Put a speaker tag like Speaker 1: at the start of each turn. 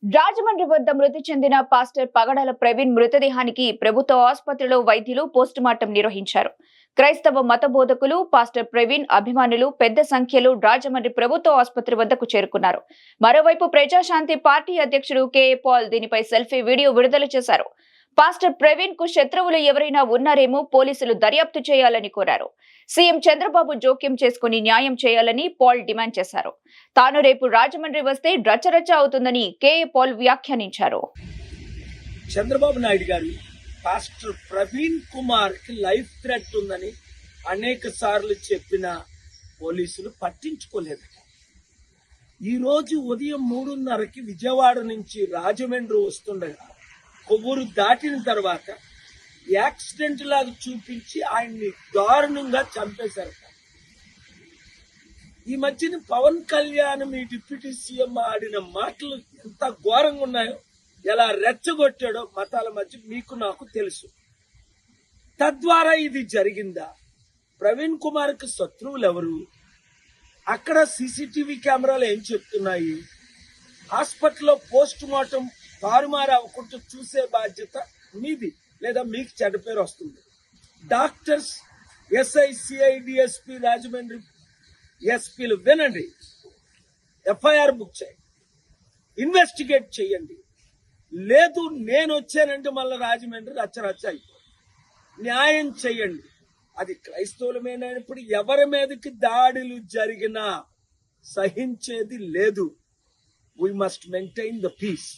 Speaker 1: రాజమండ్రి వద్ద మృతి చెందిన పాస్టర్ పగడాల ప్రవీణ్ మృతదేహానికి ప్రభుత్వ ఆసుపత్రిలో వైద్యులు పోస్టుమార్టం నిర్వహించారు. క్రైస్తవ మత బోధకులు, పాస్టర్ ప్రవీణ్ అభిమానులు పెద్ద సంఖ్యలో రాజమండ్రి ప్రభుత్వ ఆసుపత్రి వద్దకు చేరుకున్నారు. మరోవైపు ప్రజాశాంతి పార్టీ అధ్యక్షుడు కెఏ పాల్ దీనిపై సెల్ఫీ వీడియో విడుదల చేశారు. పాస్టర్ ప్రవీణ్ కు శత్రువులు ఎవరైనా ఉన్నారేమో పోలీసులు దర్యాప్తు చేయాలని కోరారు. సీఎం చంద్రబాబు జోక్యం చేసుకుని న్యాయం చేయాలని పాల్ డిమాండ్ చేశారు. తాను రేపు రాజమండ్రి వస్తే రచ్చరచ్చ అవుతుందని కెఏ పాల్ వ్యాఖ్యానించారు.
Speaker 2: చంద్రబాబు నాయుడు గారు పాస్టర్ ప్రవీణ్ కుమార్ కి లైఫ్ థ్రెట్ ఉందని అనేక సార్లు చెప్పిన పోలీసులు పట్టించుకోలేదు. ఈ రోజు ఉదయం 3:30కి విజయవాడ నుంచి రాజమండ్రి వస్తుండగా కొవ్వూరు దాటిన తర్వాత యాక్సిడెంట్ లాగా చూపించి ఆయన్ని దారుణంగా చంపేశారు. ఈ మధ్యన పవన్ కళ్యాణ్ మీ డిప్యూటీ సీఎం ఆడిన మాటలు ఎంత ఘోరంగా ఉన్నాయో, ఎలా రెచ్చగొట్టాడో మతాల మధ్య మీకు నాకు తెలుసు. తద్వారా ఇది జరిగిందా? ప్రవీణ్ కుమార్ కి శత్రువులు ఎవరు? అక్కడ సీసీటీవీ కెమెరాలు ఏం చెప్తున్నాయి? హాస్పిటల్లో పోస్ట్ మార్టం తారుమారు అవ్వకుండా చూసే బాధ్యత మీది, లేదా మీకు చెడ్డ పేరు వస్తుంది. Doctors, SI, CI, DSP, Rajahmundry ఎస్పీలు వినండి, ఎఫ్ఐఆర్ బుక్ చేయండి, ఇన్వెస్టిగేట్ చేయండి. లేదు నేను వచ్చానంటే మళ్ళీ రాజమండ్రి రచ్చరచ్చ అయిపోయింది. న్యాయం చేయండి. అది క్రైస్తవులమైనప్పుడు ఎవరి మీదకి దాడులు జరిగినా సహించేది లేదు. We must maintain the peace.